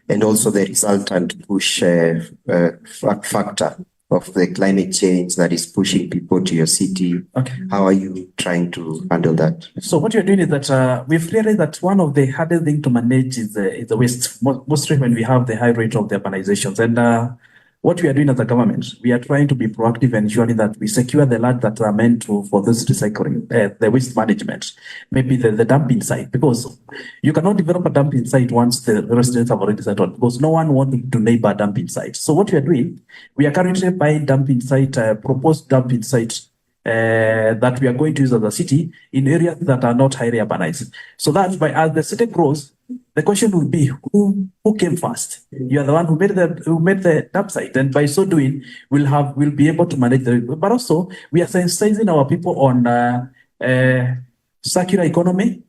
and also the resultant push factor of the climate change that is pushing people to your city. Okay. How are you trying to handle that? So what you're doing is that we've realized that one of the hardest things to manage is the waste, mostly when we have the high rate of the urbanizations. And what we are doing as a government, we are trying to be proactive and ensuring that we secure the land that are meant for this recycling, the waste management, maybe the dumping site, because you cannot develop a dumping site once the residents have already settled, because no one wants to neighbor dumping site. So what we are doing, we are currently buying dumping site, proposed dumping sites that we are going to use as a city in areas that are not highly urbanized. So that as the city grows, the question will be who came first? You are the one who made the dump site, and by so doing, we'll be able to manage the. But also, we are sensitizing our people on circular economy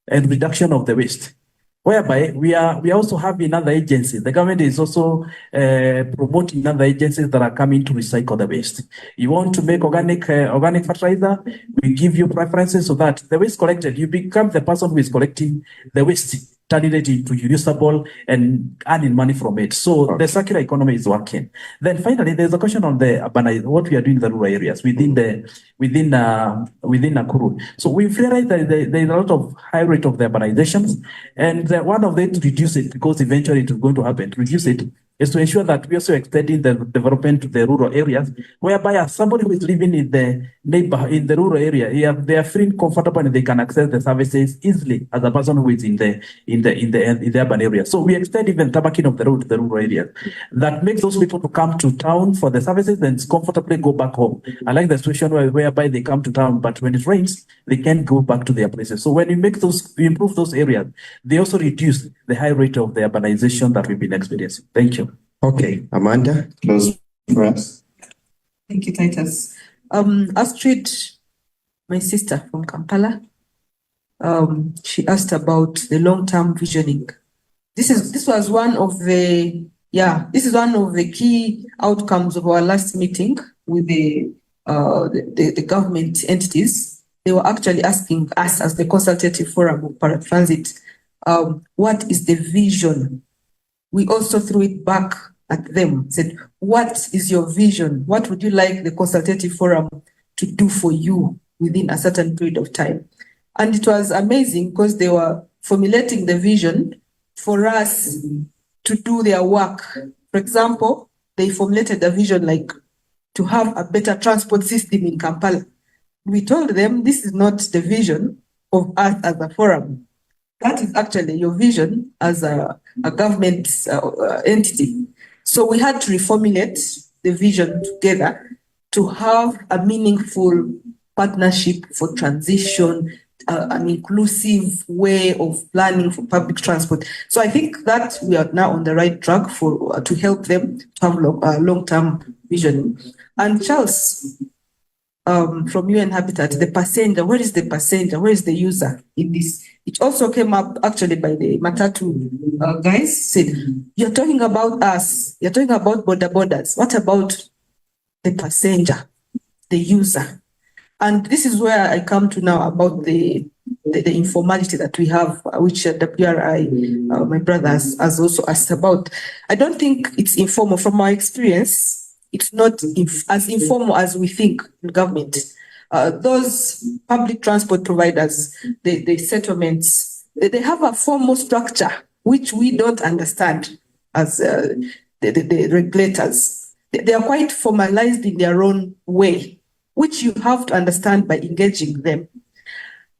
and reduction of the waste, whereby we are also having other agencies. The government is also promoting other agencies that are coming to recycle the waste. You want to make organic fertilizer, we give you preferences so that the waste collected, you become the person who is collecting the waste, turning it into usable and earning money from it. So the circular economy is working. Then finally, there's a question on the what we are doing in the rural areas within Nakuru. So we've realized that there is a lot of high rate of the urbanizations, and one of them to reduce it, because eventually it is going to happen, to reduce it, is to ensure that we also extending the development to the rural areas, whereby as somebody who is living in the rural area, they are free and comfortable and they can access the services easily as a person who is in the urban area. So we extend even tabaking of the road to the rural area. That makes those people to come to town for the services and comfortably go back home. I like the situation whereby they come to town, but when it rains, they can't go back to their places. So when we improve those areas, they also reduce the high rate of the urbanization that we've been experiencing. Thank you. Okay, Amanda, close for us. Thank you, Titus. Astrid, my sister from Kampala, she asked about the long-term visioning. This was one of the key outcomes of our last meeting with the government entities. They were actually asking us as the consultative forum of Paratransit, what is the vision? We also threw it back at them, said, what is your vision? What would you like the consultative forum to do for you within a certain period of time? And it was amazing because they were formulating the vision for us to do their work. For example, they formulated a vision like to have a better transport system in Kampala. We told them this is not the vision of us as a forum. That is actually your vision as a government entity. So we had to reformulate the vision together to have a meaningful partnership for transition, an inclusive way of planning for public transport. So I think that we are now on the right track for to help them to have long-term vision. And Charles, from UN Habitat, the passenger, where is the passenger? Where is the user in this? It also came up actually by the Matatu guys, said, you're talking about us, you're talking about borders. What about the passenger, the user? And this is where I come to now about the informality that we have, which WRI, my brother, has also asked about. I don't think it's informal. From my experience, it's not as informal as we think in government. Those public transport providers, the settlements, they have a formal structure which we don't understand as the regulators. They are quite formalized in their own way, which you have to understand by engaging them.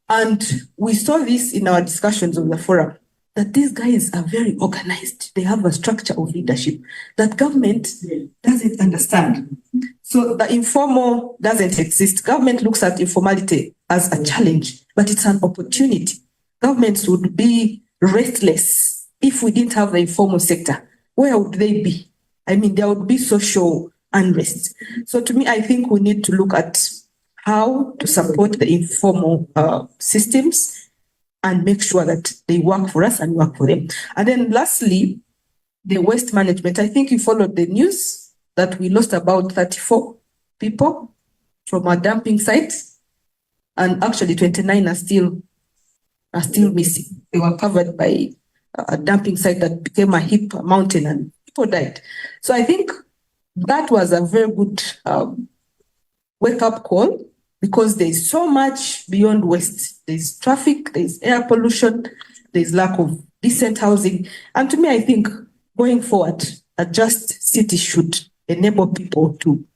And we saw this in our discussions of the forum, that these guys are very organized. They have a structure of leadership that government doesn't understand. So the informal doesn't exist. Government looks at informality as a challenge, but it's an opportunity. Governments would be restless if we didn't have the informal sector. Where would they be? I mean, there would be social unrest. So to me, I think we need to look at how to support the informal systems and make sure that they work for us and work for them. And then lastly, the waste management. I think you followed the news that we lost about 34 people from our dumping sites, and actually 29 are still missing. They were covered by a dumping site that became a heap mountain and people died. So I think that was a very good wake-up call, because there's so much beyond waste. There's traffic, there's air pollution, there's lack of decent housing. And to me, I think going forward, a just city should enable people to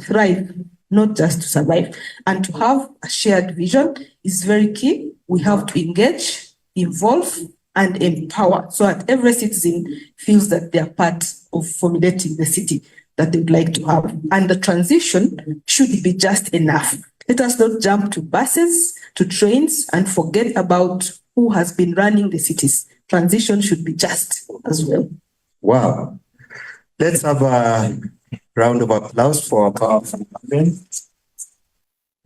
thrive, not just to survive. And to have a shared vision is very key. We have to engage, involve, and empower, so that every citizen feels that they are part of formulating the city that they would like to have. And the transition should be just enough. Let us not jump to buses, to trains, and forget about who has been running the cities. Transition should be just as well. Wow. Let's have a round of applause for our powerful panel.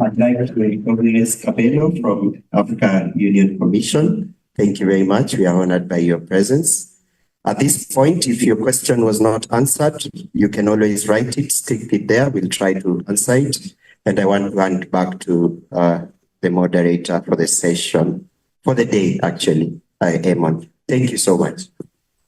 I'd like to recognize Cabello from African Union Commission. Thank you very much. We are honored by your presence. At this point, if your question was not answered, you can always write it, stick it there. We'll try to answer it. And I want to hand back to the moderator for the session, for the day, actually, Eamon. Thank you so much.